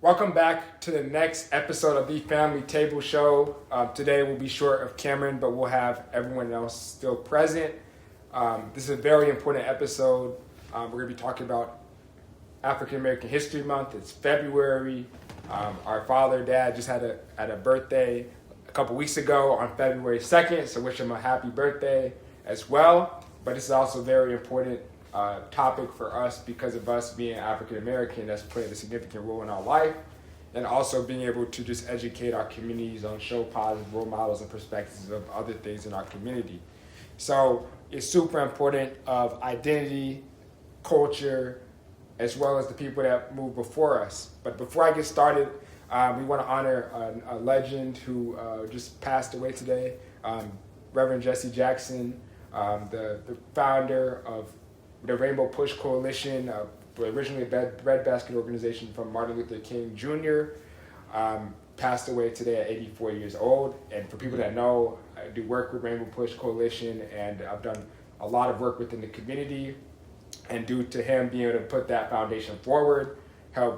Welcome back to the next episode of the Family Table Show. Today we'll be short of Cameron, but we'll have everyone else still present. This is a very important episode. We're going to be talking about African American History Month. It's February. Our father, dad, just had a birthday a couple weeks ago on February 2nd, so wish him a happy birthday as well. But this is also a very important topic for us because of us being African American. That's played a significant role in our life, and also being able to just educate our communities on, show positive role models and perspectives of other things in our community. So it's super important of identity, culture, as well as the people that moved before us. But before I get started, we want to honor a legend who just passed away today, Reverend Jesse Jackson, the founder of the Rainbow Push Coalition, originally a breadbasket organization from Martin Luther King Jr., passed away today at 84 years old. And for people that know, I do work with Rainbow Push Coalition, and I've done a lot of work within the community. And due to him being able to put that foundation forward,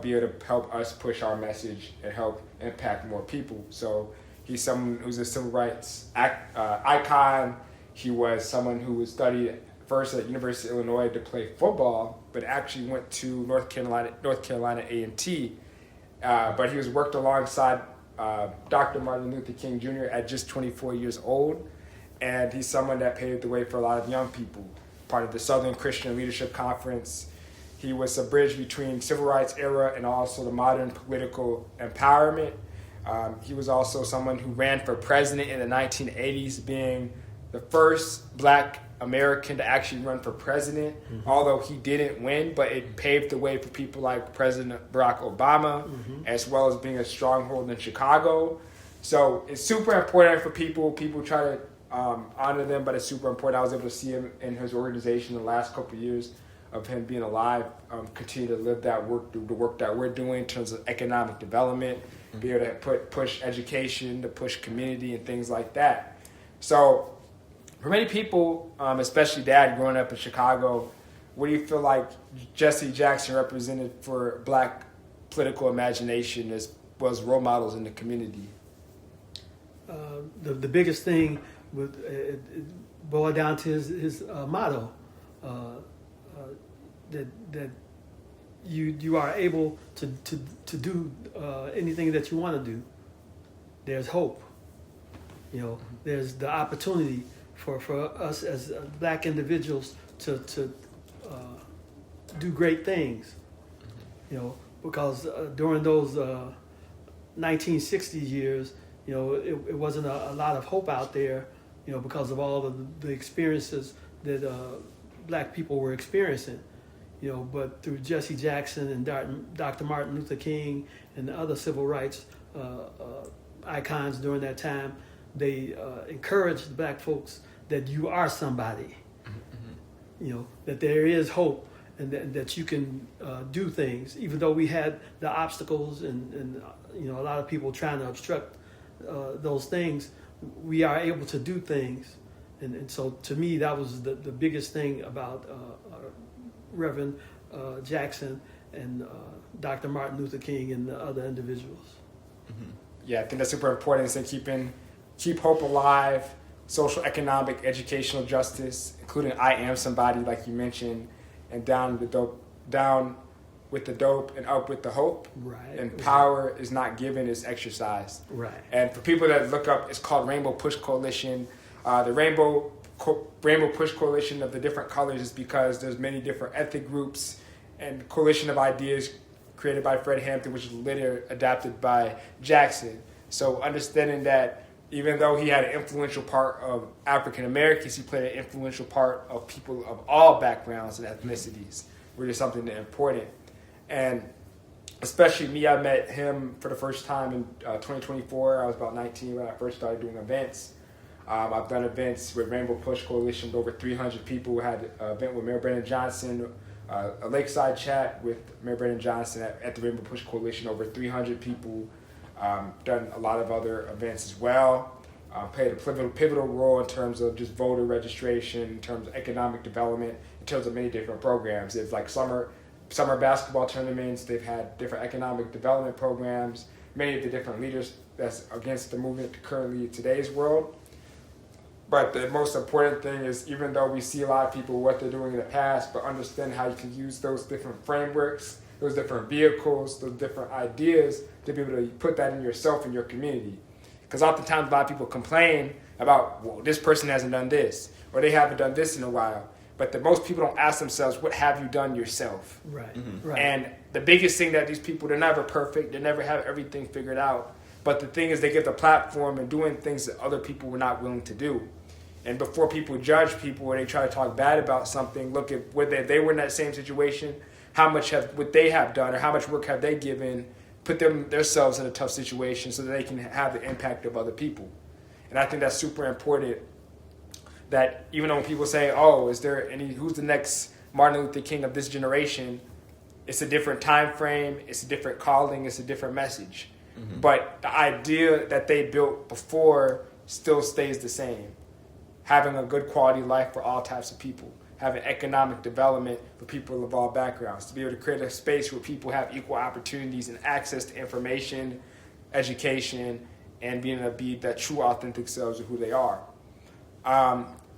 be able to help us push our message and help impact more people. So he's someone who's a civil rights icon. He was someone who was studied first at University of Illinois to play football, but actually went to North Carolina A&T. But he was worked alongside Dr. Martin Luther King Jr. at just 24 years old, and he's someone that paved the way for a lot of young people. Part of the Southern Christian Leadership Conference. He was a bridge between civil rights era and also the modern political empowerment. He was also someone who ran for president in the 1980s, being the first Black American to actually run for president, although he didn't win, but it paved the way for people like President Barack Obama, as well as being a stronghold in Chicago. So it's super important for people. People try to honor them, but it's super important. I was able to see him in his organization the last couple of years of him being alive, continue to live that work, do the work that we're doing in terms of economic development, be able to push education, to push community and things like that. So for many people, especially dad growing up in Chicago, what do you feel like Jesse Jackson represented for Black political imagination as well as role models in the community? The biggest thing would boil down to his motto, that you are able to do anything that you want to do. There's hope. There's the opportunity for us as Black individuals to do great things. Because during those 1960 years, it wasn't a lot of hope out there, because of all of the experiences that Black people were experiencing. But through Jesse Jackson and Dr. Martin Luther King and the other civil rights icons during that time, they encouraged Black folks that you are somebody, that there is hope, and that you can do things, even though we had the obstacles and a lot of people trying to obstruct those things. We are able to do things, and so to me that was the biggest thing about Reverend Jackson and Dr. Martin Luther King and the other individuals. Yeah, I think that's super important. So keep hope alive, social, economic, educational justice, including I am somebody, like you mentioned, and down with the dope and up with the hope. Right. And power is not given, it's exercised. Right. And for people that look up, it's called Rainbow Push Coalition. The Rainbow Push Coalition of the different colors is because there's many different ethnic groups and coalition of ideas created by Fred Hampton, which is later adapted by Jackson. So understanding that even though he had an influential part of African Americans, he played an influential part of people of all backgrounds and ethnicities, which is something important. And especially me, I met him for the first time in 2024. I was about 19 when I first started doing events. I've done events with Rainbow Push Coalition with over 300 people. We had an event with Mayor Brandon Johnson, a lakeside chat with Mayor Brandon Johnson at the Rainbow Push Coalition, over 300 people. Done a lot of other events as well. Played a pivotal role in terms of just voter registration, in terms of economic development, in terms of many different programs. It's like summer summer basketball tournaments. They've had different economic development programs. Many of the different leaders that's against the movement currently in today's world. But the most important thing is, even though we see a lot of people what they're doing in the past, but understand how you can use those different frameworks, those different vehicles, those different ideas to be able to put that in yourself and your community. Because oftentimes a lot of people complain about, well, this person hasn't done this, or they haven't done this in a while. But most people don't ask themselves, what have you done yourself? Right. Mm-hmm. Right. And the biggest thing that these people, they're never perfect. They never have everything figured out. But the thing is, they get the platform and doing things that other people were not willing to do. And before people judge people or they try to talk bad about something, look at whether they were in that same situation, how much would they have done, or how much work have they given, put themselves in a tough situation so that they can have the impact of other people. And I think that's super important. That even though when people say, "Oh, who's the next Martin Luther King of this generation?" It's a different time frame, it's a different calling, it's a different message. Mm-hmm. But the idea that they built before still stays the same. Having a good quality life for all types of people, having economic development for people of all backgrounds, to be able to create a space where people have equal opportunities and access to information, education, and being able to be that true, authentic selves of who they are.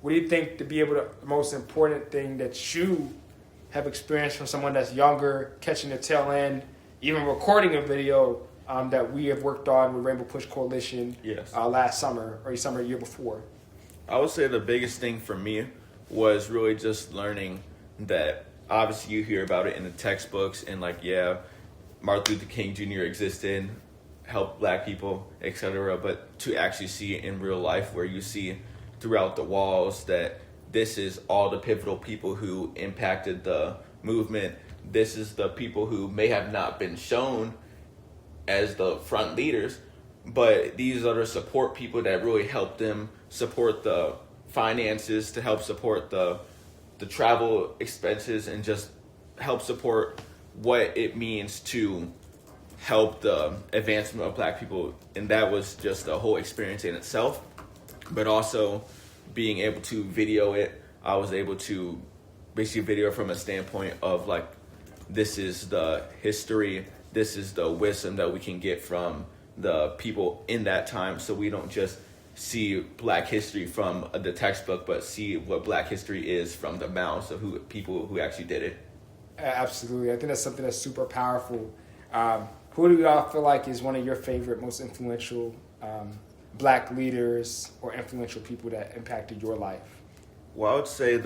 What do you think to be able to, the most important thing that you have experienced from someone that's younger, catching the tail end, even recording a video that we have worked on with Rainbow Push Coalition last summer or summer year before? I would say the biggest thing for me was really just learning that obviously you hear about it in the textbooks and Martin Luther King Jr. existed, helped black people, etc. But to actually see it in real life, where you see throughout the walls that this is all the pivotal people who impacted the movement. This is the people who may have not been shown as the front leaders, but these are the support people that really helped them support the finances, to help support the travel expenses, and just help support what it means to help the advancement of black people. And that was just a whole experience in itself. But also being able to video it, I was able to basically video from a standpoint of this is the history, this is the wisdom that we can get from the people in that time, so we don't just see black history from the textbook, but see what black history is from the mouths of people who actually did it. Absolutely. I think that's something that's super powerful. Who do y'all feel like is one of your favorite, most influential black leaders or influential people that impacted your life? Well, I would say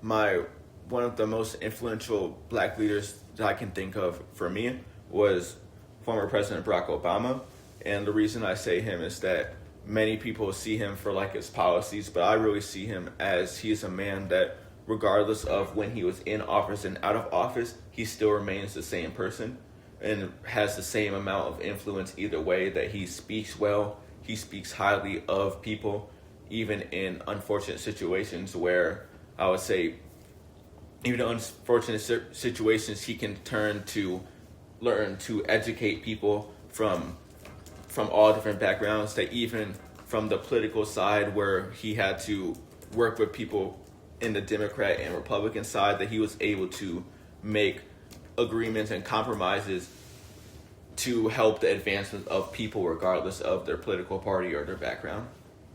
one of the most influential black leaders that I can think of for me was former President Barack Obama. And the reason I say him is that many people see him for his policies, but I really see him as he's a man that, regardless of when he was in office and out of office, he still remains the same person and has the same amount of influence either way, that he speaks well, he speaks highly of people, even in unfortunate situations where I would say, even in unfortunate situations, he can turn to learn to educate people from all different backgrounds, that even from the political side where he had to work with people in the Democrat and Republican side, that he was able to make agreements and compromises to help the advancement of people regardless of their political party or their background.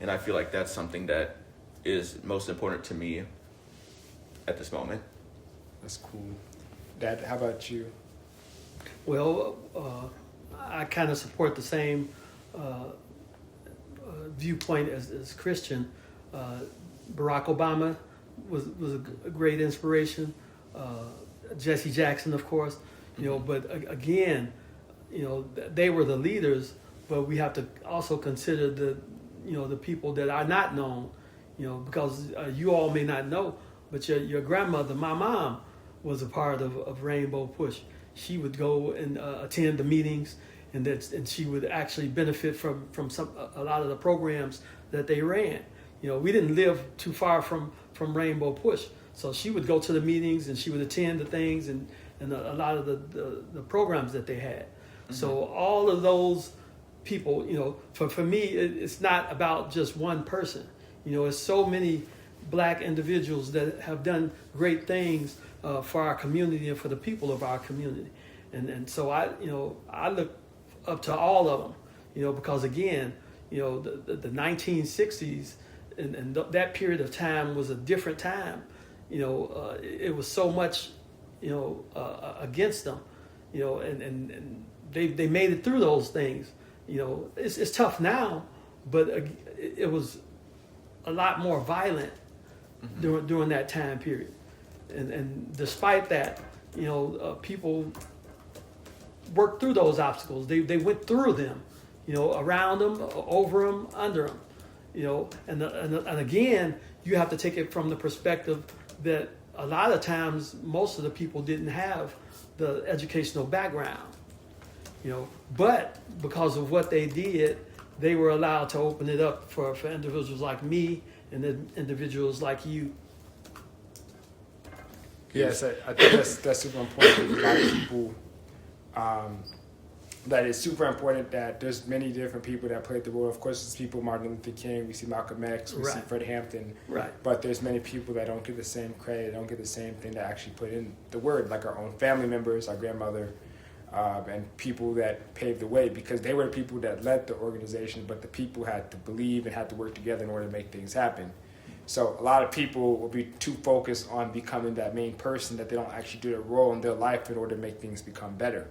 And I feel like that's something that is most important to me at this moment. That's cool. Dad, how about you? Well, I kind of support the same viewpoint as Christian. Barack Obama was a great inspiration. Jesse Jackson, of course, but again, they were the leaders, but we have to also consider the people that are not known, because you all may not know, but your grandmother, my mom, was a part of Rainbow Push. She would go and attend the meetings, and she would actually benefit from a lot of the programs that they ran. We didn't live too far from Rainbow Push, so she would go to the meetings and she would attend the things and a lot of the programs that they had. Mm-hmm. So all of those people, for me, it's not about just one person. It's so many black individuals that have done great things for our community and for the people of our community. And so I look up to all of them, because again, the 1960s and that period of time was a different time. It was so much, against them, and they made it through those things. It's tough now, but it was a lot more violent during that time period. And despite that, people worked through those obstacles. They went through them, around them, over them, under them, and again, you have to take it from the perspective that a lot of times most of the people didn't have the educational background, but because of what they did, they were allowed to open it up for individuals like me and then individuals like you. Yes, I think that's super important. A lot of people, that it's super important that there's many different people that played the role. Of course, there's people, Martin Luther King, we see Malcolm X, we see Fred Hampton. Right. But there's many people that don't get the same credit, don't get the same thing that actually put in the word, like our own family members, our grandmother, and people that paved the way, because they were the people that led the organization, but the people had to believe and had to work together in order to make things happen. So a lot of people will be too focused on becoming that main person that they don't actually do their role in their life in order to make things become better.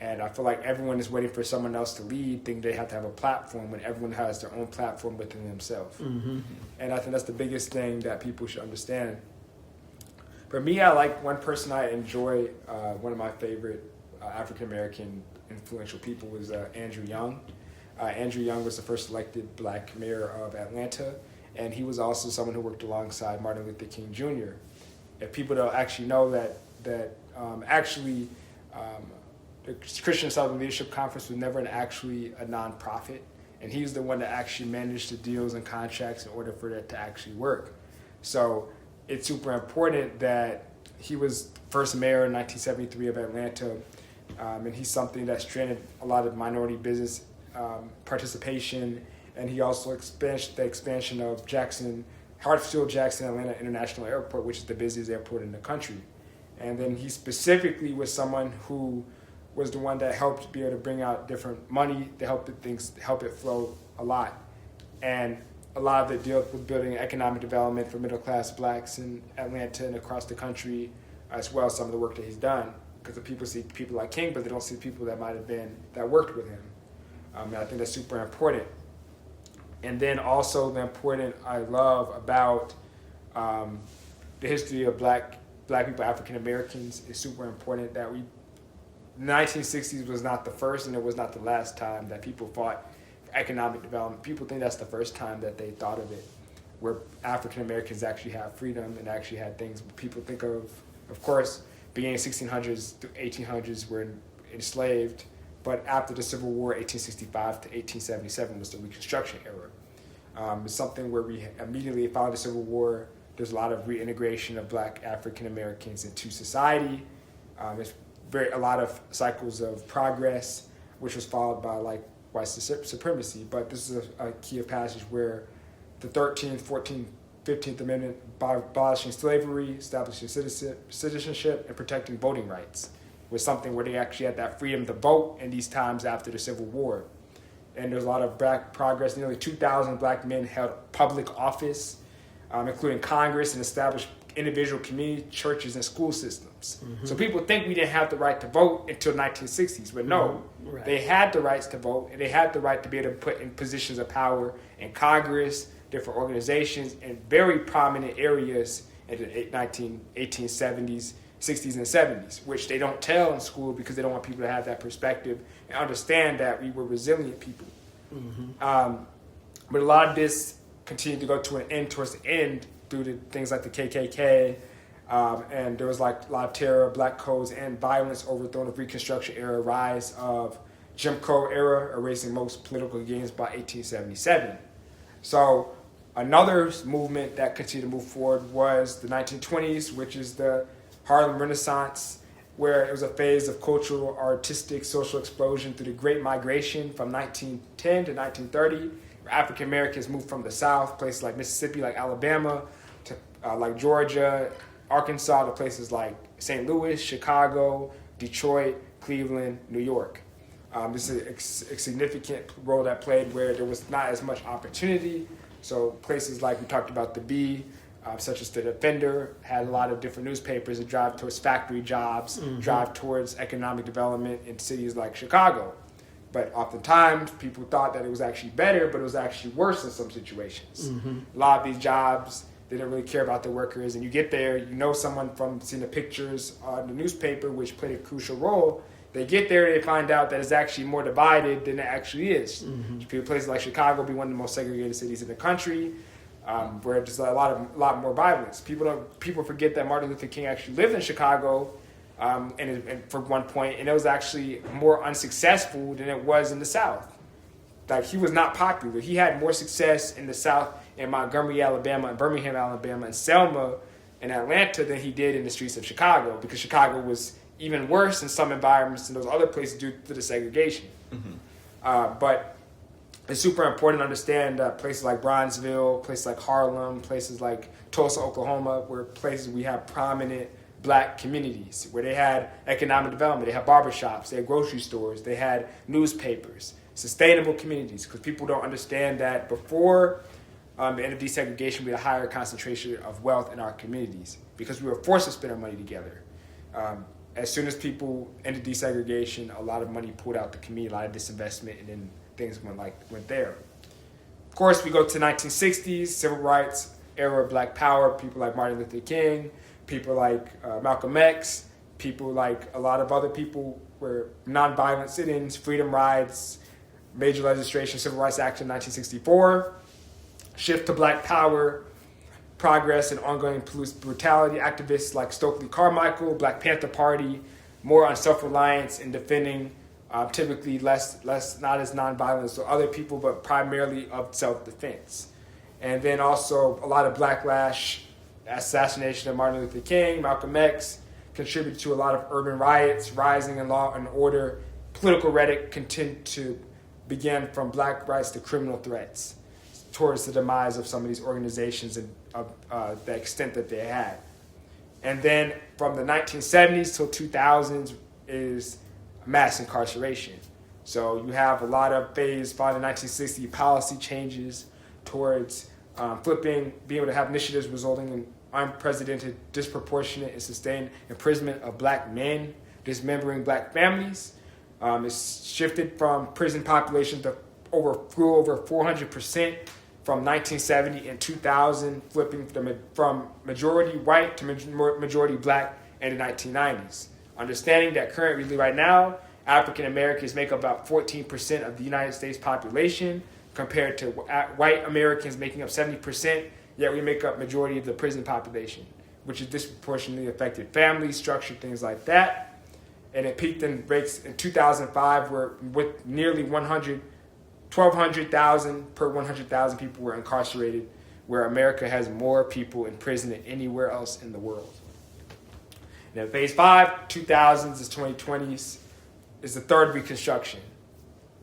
And I feel like everyone is waiting for someone else to lead, thinking they have to have a platform when everyone has their own platform within themselves. Mm-hmm. And I think that's the biggest thing that people should understand. For me, I like one person I enjoy, one of my favorite African-American influential people was Andrew Young. Andrew Young was the first elected black mayor of Atlanta, and he was also someone who worked alongside Martin Luther King Jr. If people don't actually know that the Christian Southern Leadership Conference was never actually a nonprofit, and he was the one that actually managed the deals and contracts in order for that to actually work. So it's super important that he was first mayor in 1973 of Atlanta, and he's something that stranded a lot of minority business participation, and he also expanded the expansion of Hartsfield-Jackson Atlanta International Airport, which is the busiest airport in the country. And then he specifically was someone who was the one that helped be able to bring out different money to help it flow a lot. And a lot of it deals with building economic development for middle-class blacks in Atlanta and across the country, as well as some of the work that he's done. Because the people see people like King, but they don't see people that might have been, that worked with him. And I think that's super important. And then also the important I love about the history of black people, African Americans, is super important that the 1960s was not the first and it was not the last time that people fought for economic development. People think that's the first time that they thought of it, where African Americans actually have freedom and actually had things. People think of course, beginning 1600s to 1800s were enslaved, but after the Civil War, 1865 to 1877 was the Reconstruction era. It's something where we immediately following the Civil War, there's a lot of reintegration of black African Americans into society. There's a lot of cycles of progress, which was followed by like white supremacy. But this is a key passage where the 13th, 14th, 15th Amendment abolishing slavery, establishing citizenship, and protecting voting rights was something where they actually had that freedom to vote in these times after the Civil War. And there's a lot of black progress. Nearly 2,000 black men held public office, including Congress, and established individual community churches and school systems. Mm-hmm. So people think we didn't have the right to vote until 1960s, but no, right. They had the rights to vote, and they had the right to be able to put in positions of power in Congress, different organizations, and very prominent areas in the 1870s, 60s, and 70s, which they don't tell in school because they don't want people to have that perspective and understand that we were resilient people. Mm-hmm. But a lot of this continued to go to an end towards the end due to things like the KKK, and there was like a lot of terror, black codes, and violence overthrown of Reconstruction era, rise of Jim Crow era, erasing most political gains by 1877. So another movement that continued to move forward was the 1920s, which is the Harlem Renaissance, where it was a phase of cultural, artistic, social explosion through the Great Migration from 1910 to 1930, where African Americans moved from the South, places like Mississippi, like Alabama, to like Georgia, Arkansas to places like St. Louis, Chicago, Detroit, Cleveland, New York. This is a significant role that played where there was not as much opportunity. So places like we talked about the Bee, such as the Defender, had a lot of different newspapers that drive towards factory jobs, drive towards economic development in cities like Chicago. But oftentimes people thought that it was actually better, but it was actually worse in some situations. A lot of these jobs, they didn't really care about the workers, and you get there, you know someone from seeing the pictures on the newspaper, which played a crucial role. They get there, they find out that it's actually more divided than it actually is. Places like Chicago be one of the most segregated cities in the country, where there's a lot more violence. People forget that Martin Luther King actually lived in Chicago, and for one point, and it was actually more unsuccessful than it was in the South. Like, he was not popular. He had more success in the South, in Montgomery, Alabama, and Birmingham, Alabama, and Selma, and Atlanta than he did in the streets of Chicago, because Chicago was even worse in some environments than those other places due to the segregation. But it's super important to understand places like Bronzeville, places like Harlem, places like Tulsa, Oklahoma, where places we have prominent black communities, where they had economic development, they had barbershops, they had grocery stores, they had newspapers, sustainable communities, because people don't understand that before the end of desegregation, we had a higher concentration of wealth in our communities because we were forced to spend our money together. As soon as people ended desegregation, a lot of money pulled out the community, a lot of disinvestment, and then things went there. Of course, we go to the 1960s, civil rights era of black power, people like Martin Luther King, people like Malcolm X, people like a lot of other people were nonviolent sit-ins, freedom rides, major legislation, Civil Rights Act of 1964, shift to black power, progress and ongoing police brutality, activists like Stokely Carmichael, Black Panther Party, more on self-reliance and defending typically less not as nonviolent to other people, but primarily of self-defense. And then also a lot of backlash, assassination of Martin Luther King, Malcolm X, contributed to a lot of urban riots, rising in law and order. Political rhetoric continued to begin from black rights to criminal threats towards the demise of some of these organizations and the extent that they had. And then from the 1970s till 2000s is mass incarceration. So you have a lot of phase following the 1960 policy changes towards being able to have initiatives resulting in unprecedented, disproportionate, and sustained imprisonment of black men, dismembering black families. It's shifted from prison population to grew over 400% from 1970 and 2000, flipping from majority white to majority black in the 1990s. Understanding that currently right now, African Americans make up about 14% of the United States population compared to white Americans making up 70%, yet we make up majority of the prison population, which is disproportionately affected families, structure, things like that. And it peaked in rates in 2005 where with nearly 1,200,000 per 100,000 people were incarcerated, where America has more people in prison than anywhere else in the world. And then phase 5, 2000s to 2020s, is the third Reconstruction.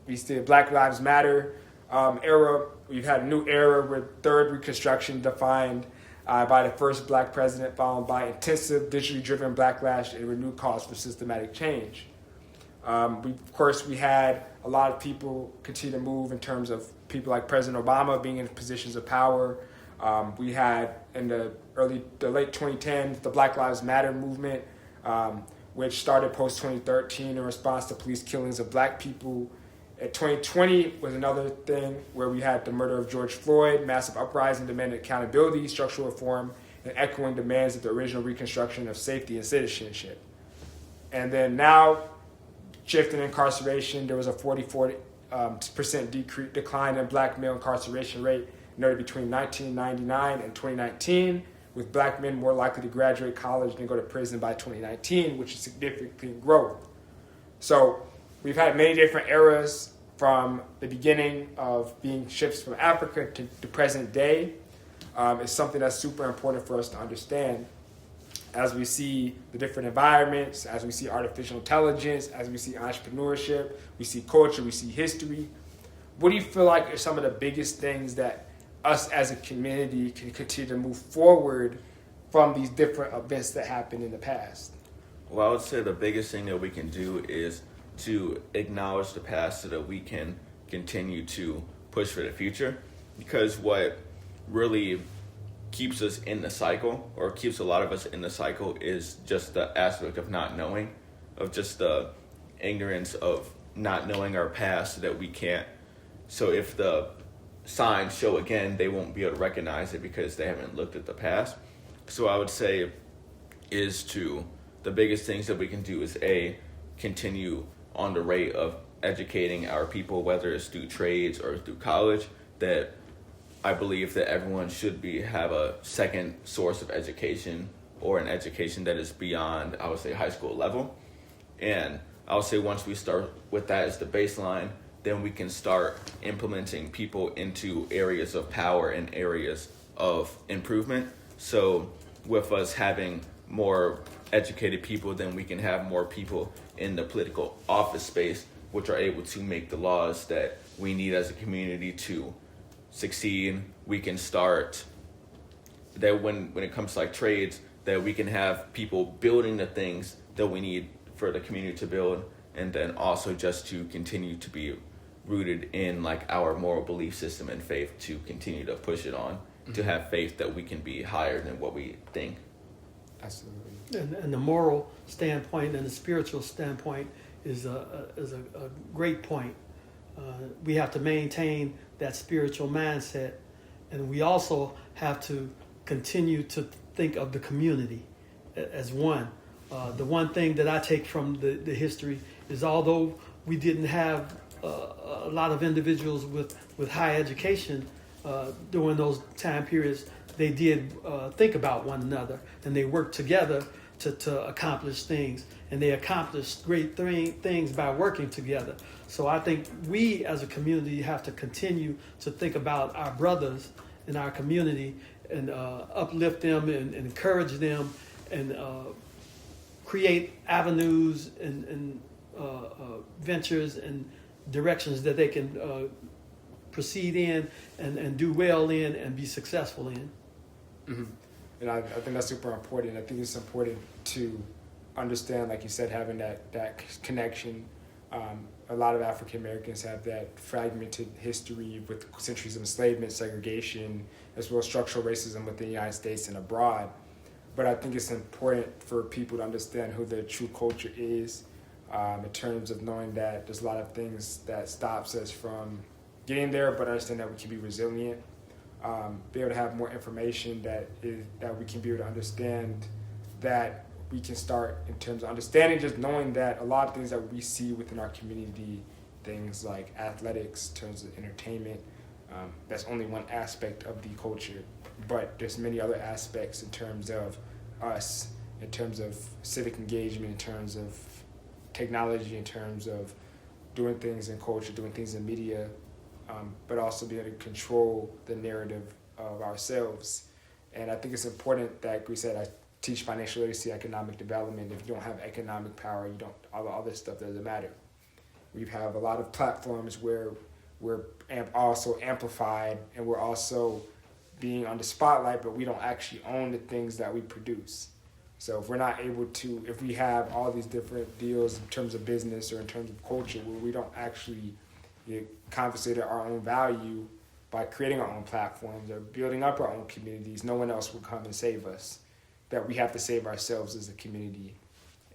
We see the Black Lives Matter era. We've had a new era with third Reconstruction defined by the first black president, followed by intensive, digitally driven backlash and renewed calls for systematic change. Of course, we had a lot of people continue to move in terms of people like President Obama being in positions of power. We had in the late 2010s, the Black Lives Matter movement, which started post-2013 in response to police killings of black people. At 2020 was another thing where we had the murder of George Floyd, massive uprising demanded accountability, structural reform, and echoing demands of the original Reconstruction of safety and citizenship. And then now, shift in incarceration, there was a 44% decline in black male incarceration rate noted between 1999 and 2019, with black men more likely to graduate college than go to prison by 2019, which is significant growth. So we've had many different eras from the beginning of being shifts from Africa to the present day. It's something that's super important for us to understand as we see the different environments, as we see artificial intelligence, as we see entrepreneurship, we see culture, we see history. What do you feel like are some of the biggest things that us as a community can continue to move forward from these different events that happened in the past? Well, I would say the biggest thing that we can do is to acknowledge the past so that we can continue to push for the future. Because what really keeps us in the cycle, or keeps a lot of us in the cycle, is just the aspect of not knowing, of just the ignorance of not knowing our past, so that we can't. So if the signs show again, they won't be able to recognize it because they haven't looked at the past. So I would say the biggest things that we can do is continue on the rate of educating our people, whether it's through trades or through college, that I believe that everyone should have a second source of education, or an education that is beyond, I would say, high school level. And I would say once we start with that as the baseline, then we can start implementing people into areas of power and areas of improvement. So with us having more educated people, then we can have more people in the political office space, which are able to make the laws that we need as a community to succeed. We can start that when it comes to like trades, that we can have people building the things that we need for the community to build, and then also just to continue to be rooted in like our moral belief system and faith, to continue to push it on, to have faith that we can be higher than what we think. Absolutely. And the moral standpoint and the spiritual standpoint is a great point. We have to maintain that spiritual mindset, and we also have to continue to think of the community as one. The one thing that I take from the history is, although we didn't have a lot of individuals with high education during those time periods, they did think about one another, and they worked together to accomplish things, and they accomplished great things by working together. So I think we as a community have to continue to think about our brothers in our community, and uplift them and encourage them, and create avenues and ventures and directions that they can proceed in and do well in and be successful in. Mm-hmm. And I think that's super important. I think it's important to understand, like you said, having that connection. A lot of African Americans have that fragmented history with centuries of enslavement, segregation, as well as structural racism within the United States and abroad. But I think it's important for people to understand who their true culture is, in terms of knowing that there's a lot of things that stops us from getting there, but understand that we can be resilient. Be able to have more information that we can be able to understand, that we can start in terms of understanding, just knowing that a lot of things that we see within our community, things like athletics, in terms of entertainment, that's only one aspect of the culture, but there's many other aspects in terms of us, in terms of civic engagement, in terms of technology, in terms of doing things in culture, doing things in media, but also being able to control the narrative of ourselves. And I think it's important that, like we said, I teach financial literacy, economic development. If you don't have economic power, all the other stuff doesn't matter. We have a lot of platforms where we're also amplified, and we're also being on the spotlight, but we don't actually own the things that we produce. So if we're not able to, if we have all these different deals in terms of business or in terms of culture, where we don't actually compensate our own value by creating our own platforms or building up our own communities, no one else will come and save us. That we have to save ourselves as a community,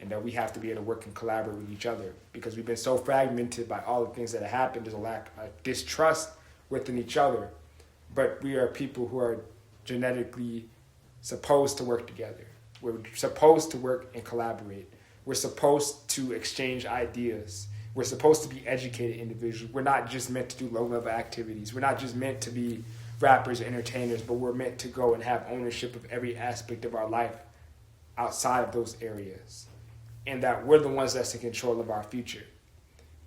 and that we have to be able to work and collaborate with each other, because we've been so fragmented by all the things that have happened. There's a lack of distrust within each other, but we are people who are genetically supposed to work together. We're supposed to work and collaborate. We're supposed to exchange ideas. We're supposed to be educated individuals. We're not just meant to do low-level activities. We're not just meant to be rappers or entertainers, but we're meant to go and have ownership of every aspect of our life outside of those areas. And that we're the ones that's in control of our future.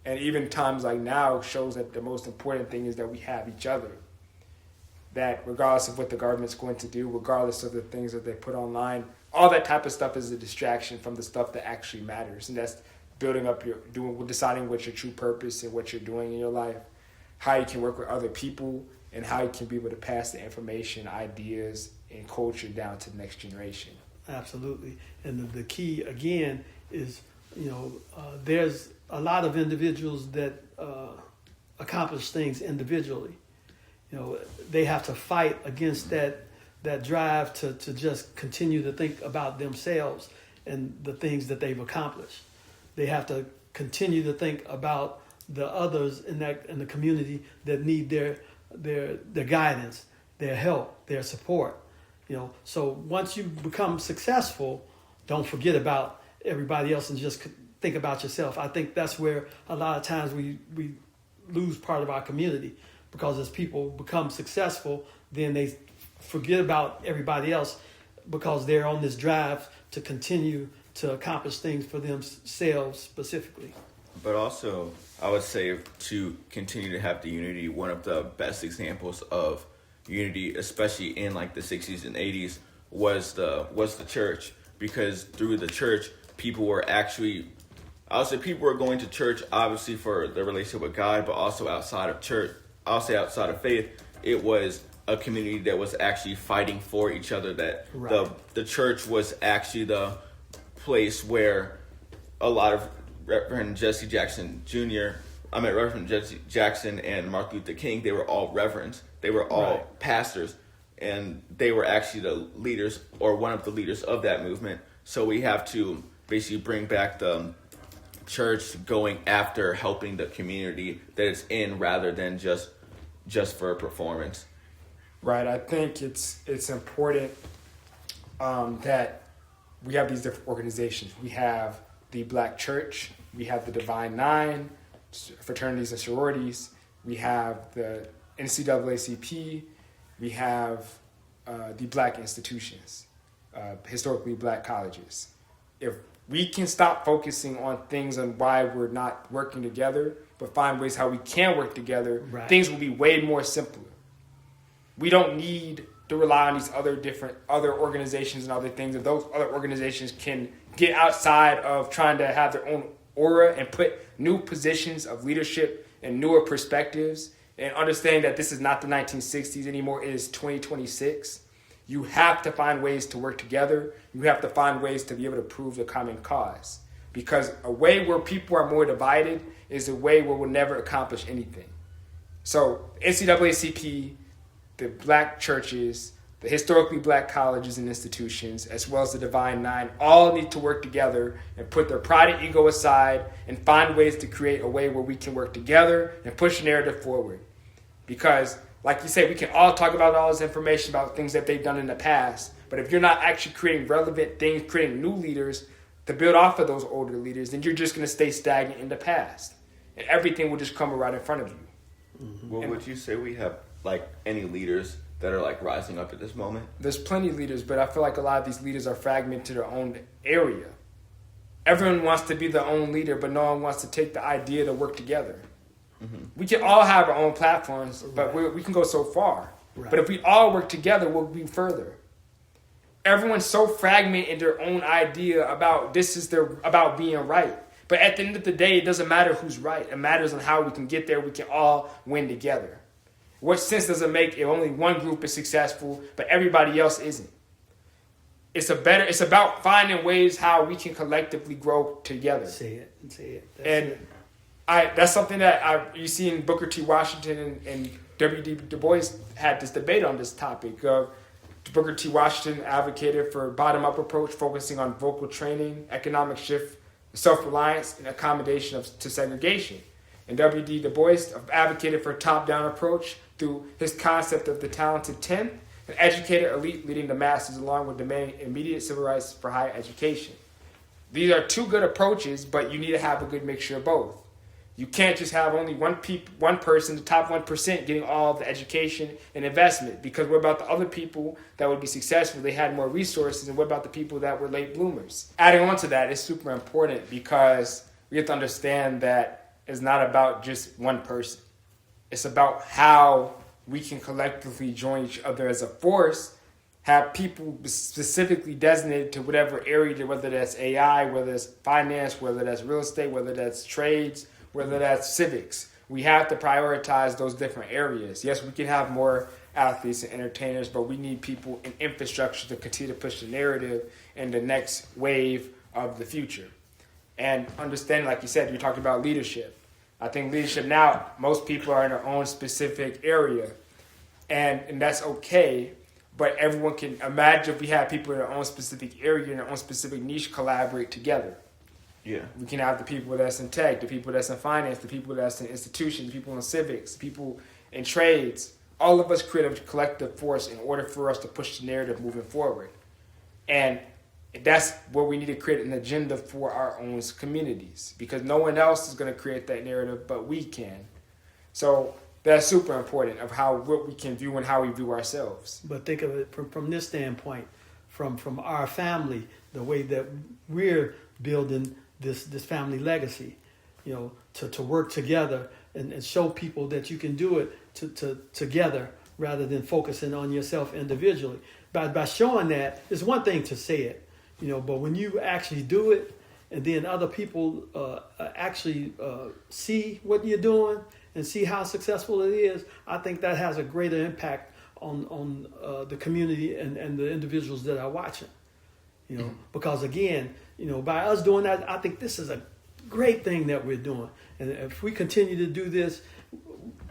And even times like now shows that the most important thing is that we have each other. That regardless of what the government's going to do, regardless of the things that they put online, all that type of stuff is a distraction from the stuff that actually matters. And that's building up deciding what your true purpose and what you're doing in your life, how you can work with other people, and how you can be able to pass the information, ideas, and culture down to the next generation. Absolutely. And the key, again, is, there's a lot of individuals that accomplish things individually. They have to fight against that drive to just continue to think about themselves and the things that they've accomplished. They have to continue to think about the others in the community that need their guidance, their help, their support. So once you become successful, don't forget about everybody else and just think about yourself. I think that's where a lot of times we lose part of our community, because as people become successful, then they forget about everybody else because they're on this drive to continue to accomplish things for themselves specifically. But also, I would say to continue to have the unity, one of the best examples of unity, especially in like the 60s and 80s, was the church. Because through the church, people were actually, I would say people were going to church obviously for their relationship with God, but also outside of church, I'll say outside of faith, it was a community that was actually fighting for each other, that right. the church was actually the place where a lot of Reverend Jesse Jackson and Martin Luther King, they were all reverends. They were all right. pastors, and they were actually the leaders or one of the leaders of that movement. So we have to basically bring back the church going after helping the community that it's in, rather than just for a performance. Right. I think it's important that we have these different organizations. We have the Black Church. We have the Divine Nine, fraternities and sororities. We have the NCAACP. We have the Black institutions, historically Black colleges. If we can stop focusing on things and why we're not working together, but find ways how we can work together, right. things will be way more simpler. We don't need to rely on these other organizations and other things. If those other organizations can get outside of trying to have their own aura and put new positions of leadership and newer perspectives, and understand that this is not the 1960s anymore, it is 2026. You have to find ways to work together. You have to find ways to be able to prove the common cause. Because a way where people are more divided is a way where we'll never accomplish anything. So NCAACP, the Black churches, the historically Black colleges and institutions, as well as the Divine Nine, all need to work together and put their pride and ego aside and find ways to create a way where we can work together and push the narrative forward. Because, like you say, we can all talk about all this information about things that they've done in the past, but if you're not actually creating relevant things, creating new leaders to build off of those older leaders, then you're just going to stay stagnant in the past. And everything will just come right in front of you. Mm-hmm. Well, would you say we have like any leaders that are like rising up at this moment? There's plenty of leaders, but I feel like a lot of these leaders are fragmented to their own area. Everyone wants to be their own leader, but no one wants to take the idea to work together. Mm-hmm. We can all have our own platforms, but right. we can go so far. Right. But if we all work together, we'll be further. Everyone's so fragmented in their own idea about about being right. But at the end of the day, it doesn't matter who's right. It matters on how we can get there. We can all win together. What sense does it make if only one group is successful, but everybody else isn't? It's about finding ways how we can collectively grow together. Say it. That's something that you see in Booker T. Washington and W.D. Du Bois had this debate on this topic. Booker T. Washington advocated for a bottom-up approach, focusing on vocal training, economic shift, self-reliance, and accommodation to segregation. And W.D. Du Bois advocated for a top-down approach through his concept of the talented 10, an educated elite leading the masses, along with demanding immediate civil rights for higher education. These are two good approaches, but you need to have a good mixture of both. You can't just have only one person, the top 1%, getting all the education and investment, because what about the other people that would be successful? They had more resources, and what about the people that were late bloomers? Adding on to that is super important, because we have to understand that it's not about just one person. It's about how we can collectively join each other as a force, have people specifically designated to whatever area, whether that's AI, whether that's finance, whether that's real estate, whether that's trades, whether that's civics. We have to prioritize those different areas. Yes, we can have more athletes and entertainers, but we need people in infrastructure to continue to push the narrative in the next wave of the future. And understanding, like you said, you talked about leadership. I think leadership now, most people are in their own specific area, and that's okay. But everyone can imagine if we have people in their own specific area, in their own specific niche, collaborate together. Yeah. We can have the people that's in tech, the people that's in finance, the people that's in institutions, the people in civics, the people in trades. All of us create a collective force in order for us to push the narrative moving forward. And that's where we need to create an agenda for our own communities, because no one else is going to create that narrative but we can. So that's super important of what we can view and how we view ourselves. But think of it from this standpoint, from our family, the way that we're building this family legacy, to work together and show people that you can do it together rather than focusing on yourself individually. By showing that, it's one thing to say it, but when you actually do it, and then other people actually see what you're doing and see how successful it is, I think that has a greater impact on the community and the individuals that are watching. Because again, by us doing that, I think this is a great thing that we're doing. And if we continue to do this,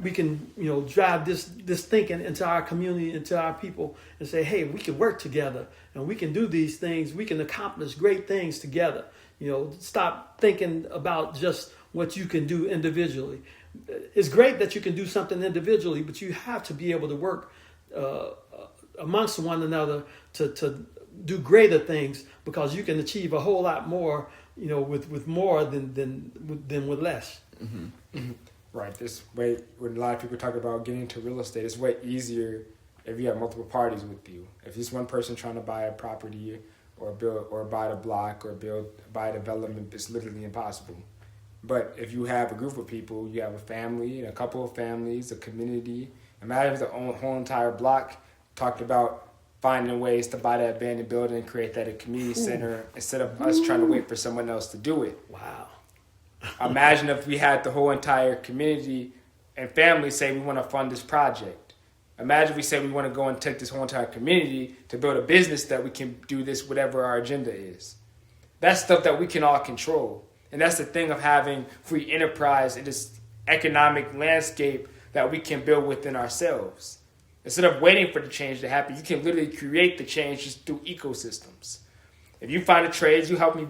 we can, drive this thinking into our community, into our people, and say, hey, we can work together and we can do these things. We can accomplish great things together. Stop thinking about just what you can do individually. It's great that you can do something individually, but you have to be able to work amongst one another to do greater things, because you can achieve a whole lot more, with more than with less. Mm-hmm. Mm-hmm. Right. This way, when a lot of people talk about getting into real estate, it's way easier if you have multiple parties with you. If it's one person trying to buy a property or build or buy a block or buy a development, it's literally impossible. But if you have a group of people, you have a family, a couple of families, a community. Imagine if the whole entire block talked about finding ways to buy that abandoned building and create that a community center instead of us trying to wait for someone else to do it. Wow. Imagine if we had the whole entire community and family say we want to fund this project. Imagine if we say we want to go and take this whole entire community to build a business that we can do this, whatever our agenda is. That's stuff that we can all control. And that's the thing of having free enterprise in this economic landscape that we can build within ourselves. Instead of waiting for the change to happen, you can literally create the change just through ecosystems. If you find a trade, you help me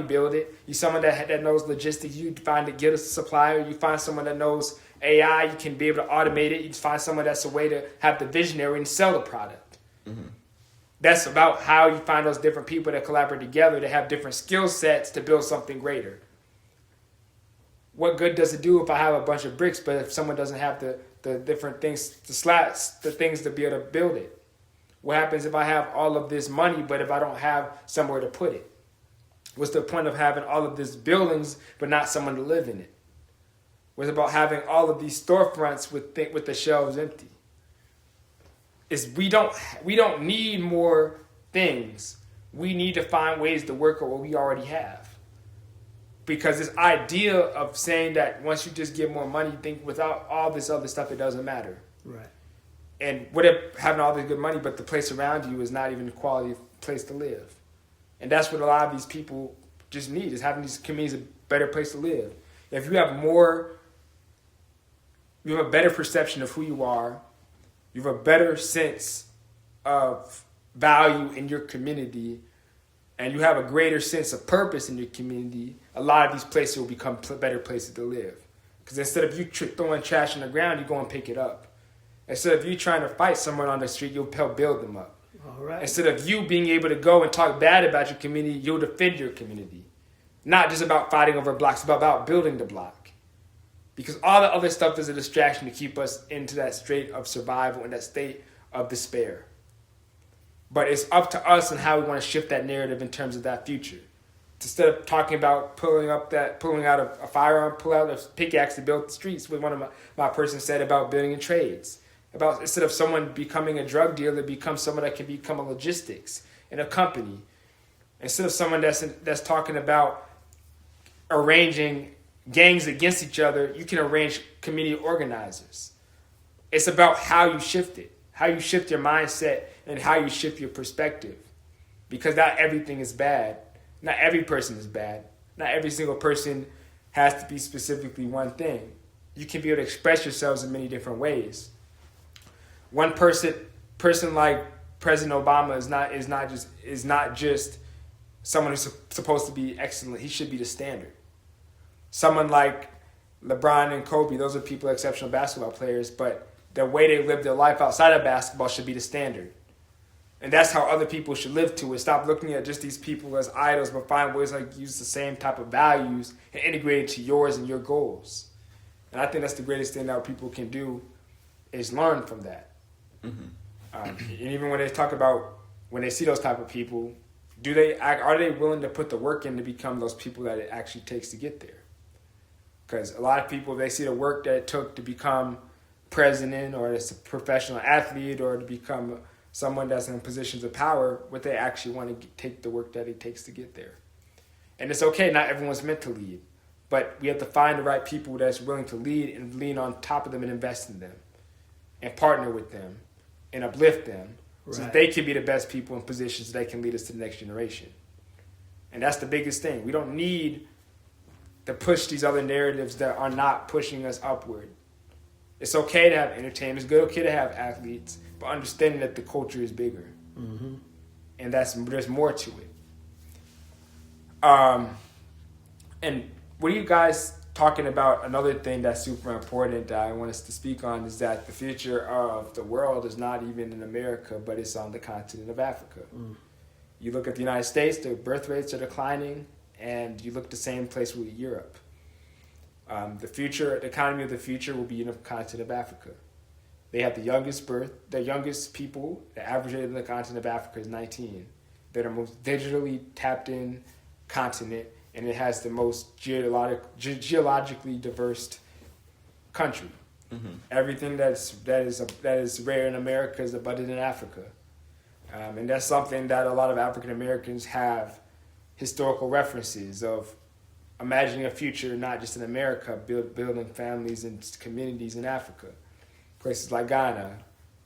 build it. You someone that knows logistics, you get a supplier. You find someone that knows AI, you can be able to automate it. You find someone that's a way to have the visionary and sell the product. Mm-hmm. That's about how you find those different people that collaborate together to have different skill sets to build something greater. What good does it do if I have a bunch of bricks, but if someone doesn't have the different things, the slats, the things to be able to build it? What happens if I have all of this money, but if I don't have somewhere to put it? What's the point of having all of these buildings, but not someone to live in it? What's about having all of these storefronts with the shelves empty? We don't need more things. We need to find ways to work with what we already have. Because this idea of saying that once you just get more money, think without all this other stuff, it doesn't matter. Right. And what if having all this good money, but the place around you is not even a quality place to live? And that's what a lot of these people just need, is having these communities a better place to live. If you have you have a better perception of who you are, you have a better sense of value in your community, and you have a greater sense of purpose in your community, a lot of these places will become better places to live. Because instead of you throwing trash on the ground, you go and pick it up. Instead of you trying to fight someone on the street, you'll help build them up. All right. Instead of you being able to go and talk bad about your community, you'll defend your community. Not just about fighting over blocks, it's about building the block. Because all the other stuff is a distraction to keep us into that state of survival and that state of despair. But it's up to us and how we want to shift that narrative in terms of that future. Instead of talking about pulling out a firearm, pull out a pickaxe to build the streets, what one of my person said about building in trades. About instead of someone becoming a drug dealer, become someone that can become a logistics in a company. Instead of someone that's talking about arranging gangs against each other, you can arrange community organizers. It's about how you shift it. how you shift your mindset and how you shift your perspective. Because not everything is bad. Not every person is bad. Not every single person has to be specifically one thing. You can be able to express yourselves in many different ways. One person like President Obama is not just someone who's supposed to be excellent. He should be the standard. Someone like LeBron and Kobe, those are people, exceptional basketball players, but the way they live their life outside of basketball should be the standard. And that's how other people should live too, is stop looking at just these people as idols, but find ways like use the same type of values and integrate it to yours and your goals. And I think that's the greatest thing that people can do is learn from that. Mm-hmm. And even when they talk about, when they see those type of people, are they willing to put the work in to become those people that it actually takes to get there? Because a lot of people, they see the work that it took to become president or as a professional athlete or to become someone that's in positions of power, what they actually want to take the work that it takes to get there. And it's okay, not everyone's meant to lead, but we have to find the right people that's willing to lead and lean on top of them and invest in them and partner with them and uplift them so that they can be the best people in positions that can lead us to the next generation. And that's the biggest thing. We don't need to push these other narratives that are not pushing us upward. It's okay to have entertainment. It's good, okay to have athletes, but understanding that the culture is bigger. Mm-hmm. And there's more to it. And what are you guys talking about? Another thing that's super important that I want us to speak on is that the future of the world is not even in America, but it's on the continent of Africa. Mm. You look at the United States, the birth rates are declining, and you look at the same place with Europe. The economy of the future will be in the continent of Africa. They have the youngest people, the average age in the continent of Africa is 19. They're the most digitally tapped in continent, and it has the most geologically diverse country. Mm-hmm. Everything that is rare in America is abundant in Africa. And that's something that a lot of African Americans have historical references of imagining a future not just in America, building families and communities in Africa. Places like Ghana,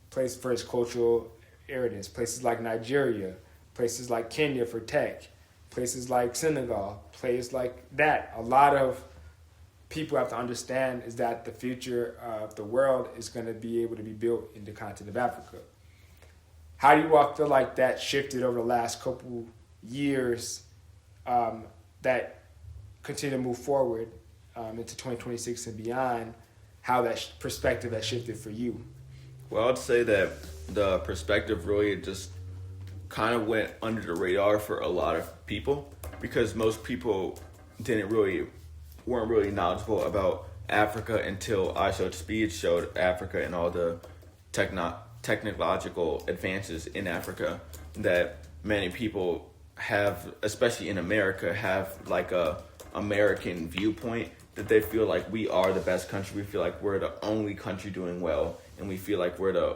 place for its cultural heritage. Places like Nigeria, places like Kenya for tech, places like Senegal, places like that. A lot of people have to understand is that the future of the world is going to be able to be built in the continent of Africa. How do you all feel like that shifted over the last couple years that continue to move forward into 2026 and beyond? How that perspective has shifted for you? Well, I'd say that the perspective really just kind of went under the radar for a lot of people because most people weren't really knowledgeable about Africa until I Showed Speed showed Africa and all the technological advances in Africa that many people have, especially in America, have like a American viewpoint that they feel like we are the best country. We feel like we're the only country doing well, and we feel like we're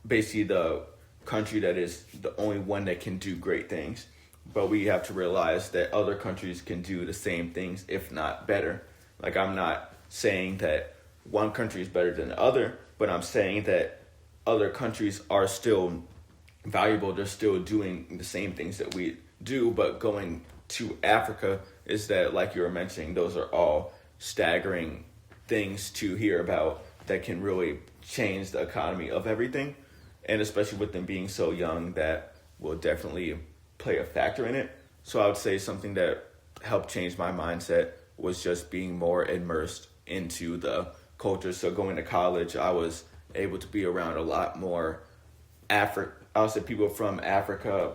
basically the country that is the only one that can do great things. But we have to realize that other countries can do the same things, if not better. Like, I'm not saying that one country is better than the other, but I'm saying that other countries are still valuable. They're still doing the same things that we do, but going to Africa is that, like you were mentioning, those are all staggering things to hear about that can really change the economy of everything. And especially with them being so young, that will definitely play a factor in it. So I would say something that helped change my mindset was just being more immersed into the culture. So going to college, I was able to be around a lot more people from Africa,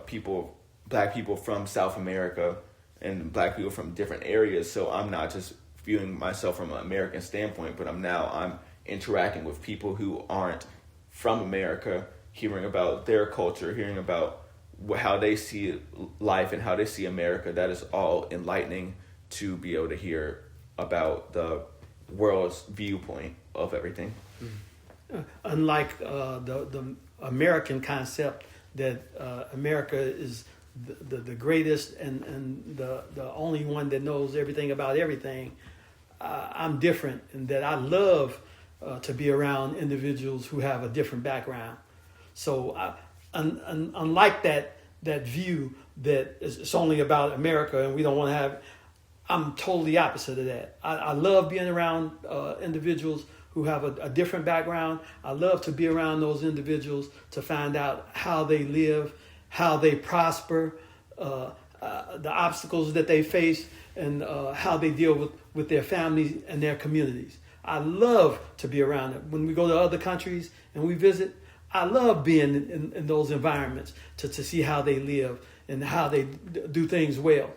Black people from South America, and Black people from different areas. So I'm not just viewing myself from an American standpoint, but I'm interacting with people who aren't from America, hearing about their culture, hearing about how they see life and how they see America. That is all enlightening to be able to hear about the world's viewpoint of everything. Unlike the American concept that America is the greatest and the only one that knows everything about everything, I'm different in that I love to be around individuals who have a different background. So unlike that view that it's only about America and we don't want to have, I'm totally opposite of that. I love being around individuals who have a different background. I love to be around those individuals to find out how they live, how they prosper, the obstacles that they face, and how they deal with their families and their communities. I love to be around them. When we go to other countries and we visit, I love being in those environments to see how they live and how they do things well.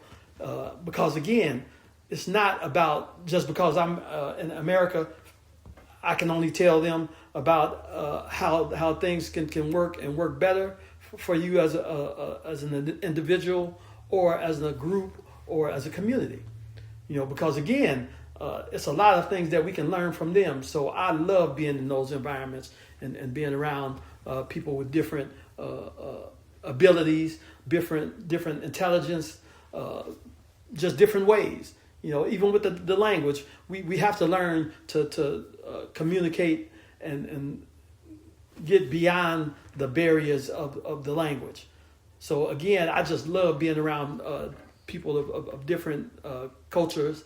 Because again, it's not about just because I'm in America, I can only tell them about how things can work and work better for you as an individual or as a group or as a community. Because again, it's a lot of things that we can learn from them. So I love being in those environments and being around people with different abilities, different intelligence, just different ways. Even with the language, we have to learn to communicate and get beyond the barriers of the language. So again, I just love being around people of different cultures,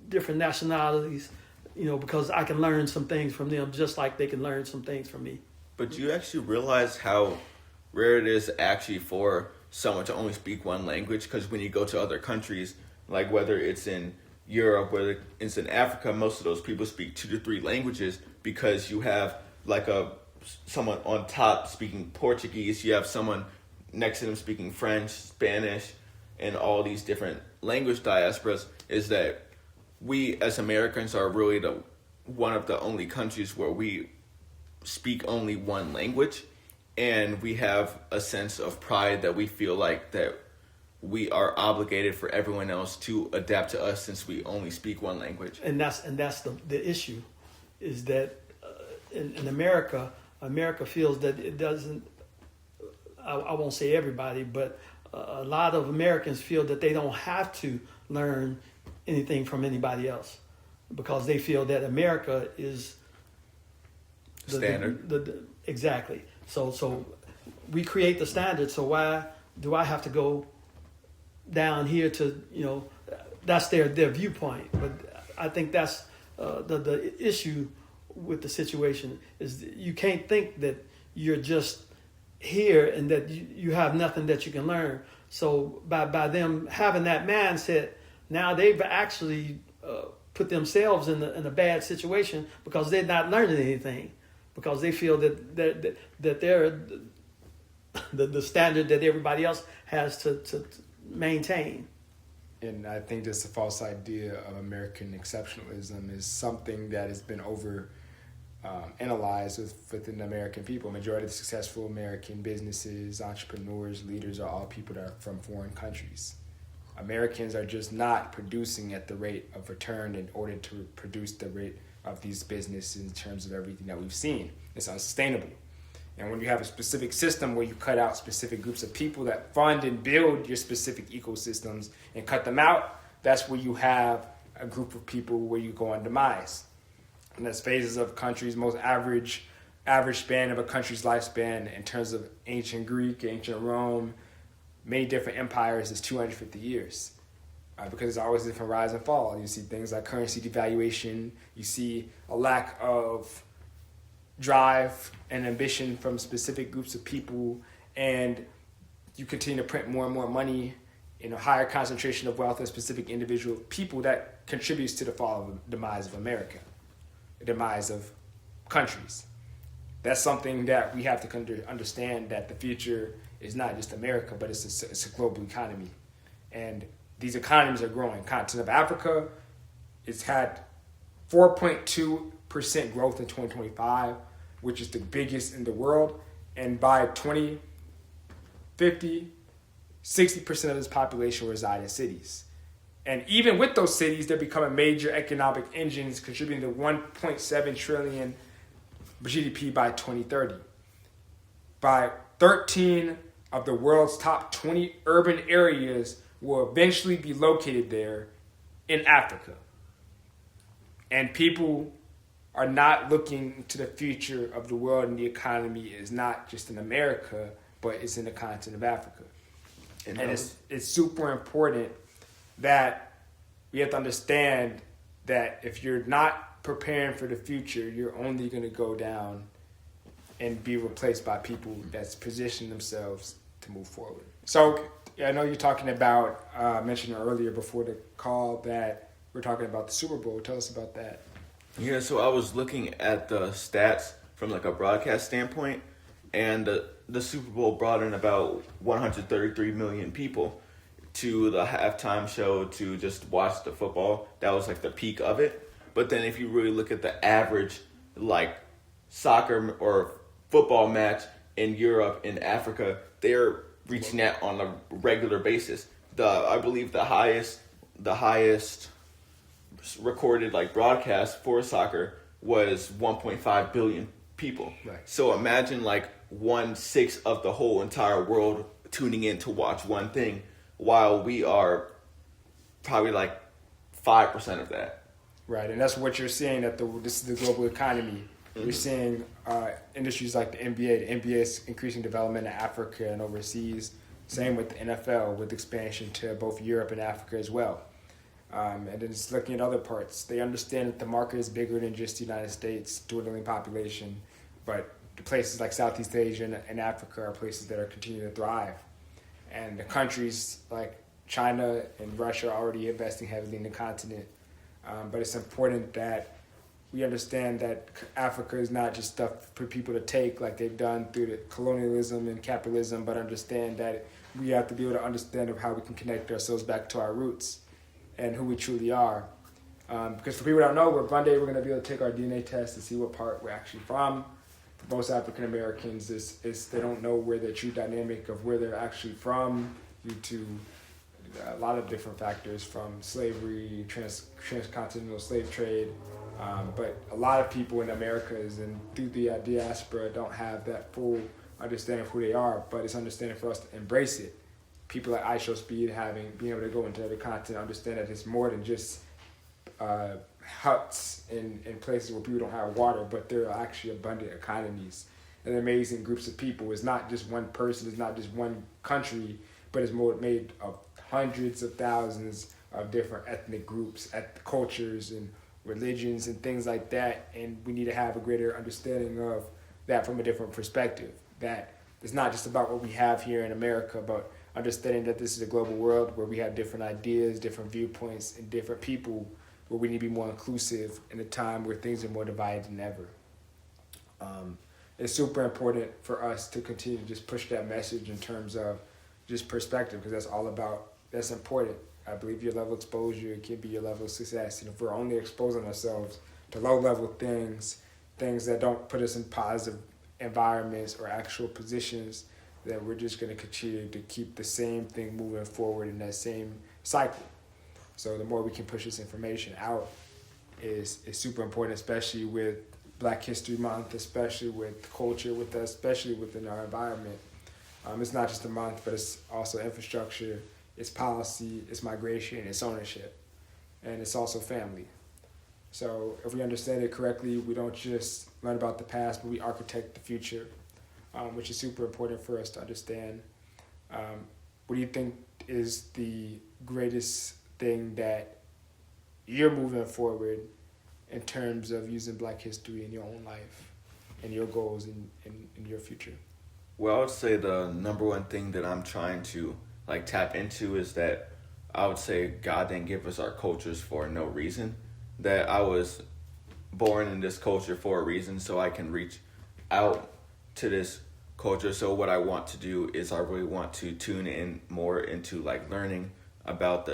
different nationalities, because I can learn some things from them just like they can learn some things from me. But do you actually realize how rare it is actually for someone to only speak one language? Because when you go to other countries, like whether it's in Europe, whether it's in Africa, most of those people speak 2 to 3 languages because you have like someone on top speaking Portuguese, you have someone next to them speaking French, Spanish, and all these different language diasporas. Is that we as Americans are really one of the only countries where we speak only one language, and we have a sense of pride that we feel like that we are obligated for everyone else to adapt to us since we only speak one language. And that's the issue, is that in America feels that it doesn't. I won't say everybody, but a lot of Americans feel that they don't have to learn anything from anybody else because they feel that America is the standard. Exactly. So we create the standard. So why do I have to go down here to, that's their viewpoint. But I think that's the issue with the situation is that you can't think that you're just here and that you have nothing that you can learn. So by them having that mindset, now they've actually put themselves in a bad situation because they're not learning anything, because they feel that they're the standard that everybody else has to maintain. And I think this false idea of American exceptionalism is something that has been analyzed within the American people. Majority of the successful American businesses, entrepreneurs, leaders are all people that are from foreign countries. Americans are just not producing at the rate of return in order to produce the rate of these businesses in terms of everything that we've seen. It's unsustainable. And when you have a specific system where you cut out specific groups of people that fund and build your specific ecosystems and cut them out, that's where you have a group of people where you go on demise. And that's phases of countries, most average span of a country's lifespan in terms of ancient Greek, ancient Rome, many different empires is 250 years. Because there's always different rise and fall. You see things like currency devaluation. You see a lack of drive and ambition from specific groups of people, and you continue to print more and more money in a higher concentration of wealth in specific individual people that contributes to the fall of the demise of America, the demise of countries. That's something that we have to understand, that the future is not just America, but it's a global economy. And these economies are growing. Continent of Africa, it's had 4.2% growth in 2025, which is the biggest in the world. And by 2050, 60% of its population will reside in cities. And even with those cities, they're becoming major economic engines, contributing to 1.7 trillion GDP by 2030. By 13 of the world's top 20 urban areas will eventually be located there in Africa. And people are not looking to the future of the world, and the economy is not just in America, but it's in the continent of Africa. And it's super important that we have to understand that if you're not preparing for the future, you're only going to go down and be replaced by people that's positioned themselves to move forward. So I know you're talking about, mentioned earlier before the call that we're talking about the Super Bowl. Tell us about that. Yeah, so I was looking at the stats from like a broadcast standpoint, and the Super Bowl brought in about 133 million people to the halftime show to just watch the football. That was like the peak of it. But then if you really look at the average like soccer or football match in Europe and Africa, they're reaching that on a regular basis. I believe the highest recorded like broadcast for soccer was 1.5 billion people. Right. So imagine like 1/6 of the whole entire world tuning in to watch one thing, while we are probably like 5% of that. Right, and that's what you're seeing, that this is the global economy. Mm-hmm. You're seeing industries like the NBA. The NBA is increasing development in Africa and overseas. Same with the NFL, with expansion to both Europe and Africa as well. And then it's looking at other parts. They understand that the market is bigger than just the United States, dwindling population, but the places like Southeast Asia and Africa are places that are continuing to thrive. And the countries like China and Russia are already investing heavily in the continent. But it's important that we understand that Africa is not just stuff for people to take like they've done through the colonialism and capitalism, but understand that we have to be able to understand how we can connect ourselves back to our roots and who we truly are. Because for people that don't know, one day we're going to be able to take our DNA test to see what part we're actually from. For most African Americans, is they don't know where the true dynamic of where they're actually from due to a lot of different factors, from slavery, transcontinental slave trade. But a lot of people in Americas and through the diaspora don't have that full understanding of who they are, but it's understanding for us to embrace it. People like iShowSpeed being able to go into other content, understand that it's more than just huts in places where people don't have water, but there are actually abundant economies and amazing groups of people. It's not just one person, it's not just one country, but it's more made of hundreds of thousands of different ethnic groups, cultures, and religions and things like that. And we need to have a greater understanding of that from a different perspective. That it's not just about what we have here in America, but understanding that this is a global world where we have different ideas, different viewpoints, and different people, where we need to be more inclusive in a time where things are more divided than ever. It's super important for us to continue to just push that message in terms of just perspective, because that's important. I believe your level of exposure can be your level of success. And if we're only exposing ourselves to low-level things that don't put us in positive environments or actual positions, then we're just going to continue to keep the same thing moving forward in that same cycle. So the more we can push this information out is super important, especially with Black History Month, especially with culture, especially within our environment. It's not just a month, but it's also infrastructure, it's policy, it's migration, it's ownership, and it's also family. So if we understand it correctly, we don't just learn about the past, but we architect the future, which is super important for us to understand. What do you think is the greatest thing that you're moving forward in terms of using Black history in your own life and your goals in your future? Well, I would say the number one thing that I'm trying to tap into is that I would say God didn't give us our cultures for no reason. That I was born in this culture for a reason, so I can reach out to this culture. So what I want to do is I really want to tune in more into learning about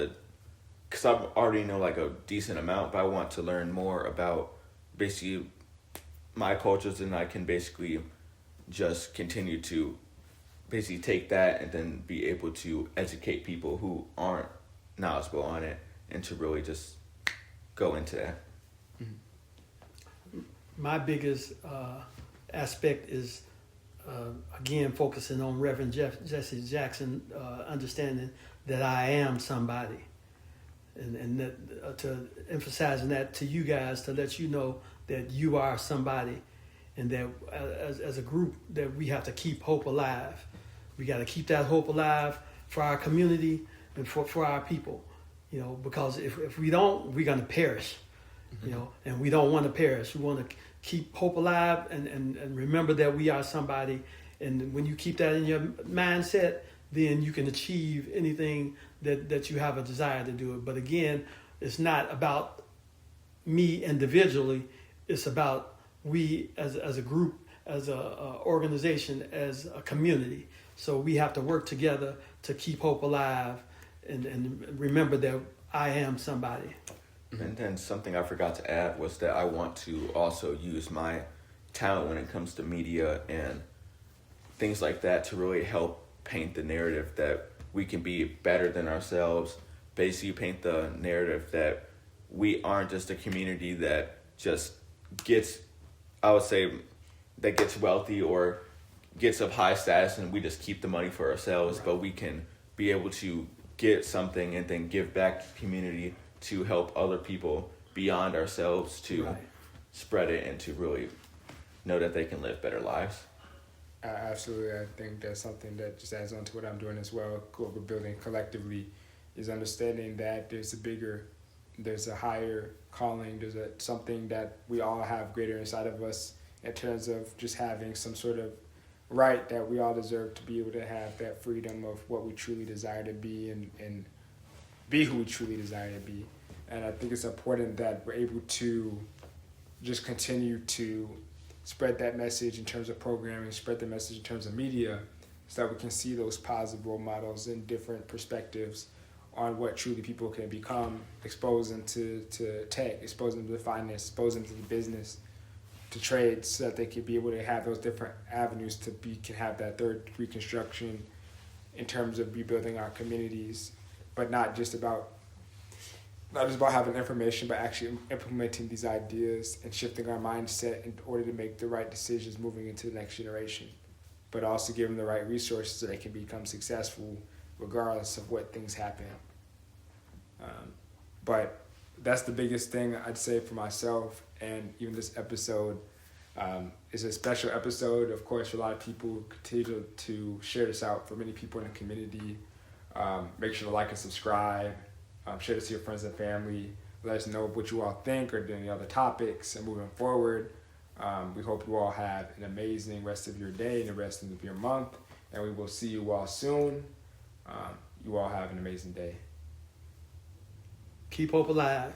because I already know a decent amount, but I want to learn more about basically my cultures, and I can basically just continue to basically take that and then be able to educate people who aren't knowledgeable on it, and to really just go into that. My biggest aspect is, again, focusing on Reverend Jesse Jackson, understanding that I am somebody. And that, to emphasizing that to you guys, to let you know that you are somebody, and that as a group that we have to keep hope alive. We got to keep that hope alive for our community and for our people, you know, because if we don't, we're going to perish, you know, and we don't want to perish. We want to keep hope alive and remember that we are somebody. And when you keep that in your mindset, then you can achieve anything that you have a desire to do it. But again, it's not about me individually. It's about we as a group, as a organization, as a community. So we have to work together to keep hope alive and remember that I am somebody. And then something I forgot to add was that I want to also use my talent when it comes to media and things like that to really help paint the narrative that we can be better than ourselves. Basically paint the narrative that we aren't just a community that just gets, I would say, that gets wealthy or gets of high status and we just keep the money for ourselves, right. But we can be able to get something and then give back to the community to help other people beyond ourselves to right. spread it and to really know that they can live better lives. Absolutely. I think that's something that just adds on to what I'm doing as well. What we're building collectively is understanding that there's a higher calling, something that we all have greater inside of us in terms of just having some sort of right that we all deserve to be able to have that freedom of what we truly desire to be and be who we truly desire to be. And I think it's important that we're able to just continue to spread that message in terms of programming, spread the message in terms of media, so that we can see those positive role models in different perspectives on what truly people can become, expose them to tech, expose them to finance, expose them to the business, to trades, so that they can be able to have those different avenues can have that third reconstruction in terms of rebuilding our communities, but not just about having information, but actually implementing these ideas and shifting our mindset in order to make the right decisions moving into the next generation, but also give them the right resources so they can become successful regardless of what things happen. But that's the biggest thing I'd say for myself, and even this episode is a special episode, of course, for a lot of people. Continue to share this out for many people in the community. Make sure to like and subscribe. Share this to your friends and family. Let us know what you all think or any other topics. And moving forward, we hope you all have an amazing rest of your day and the rest of your month. And we will see you all soon. You all have an amazing day. Keep hope alive.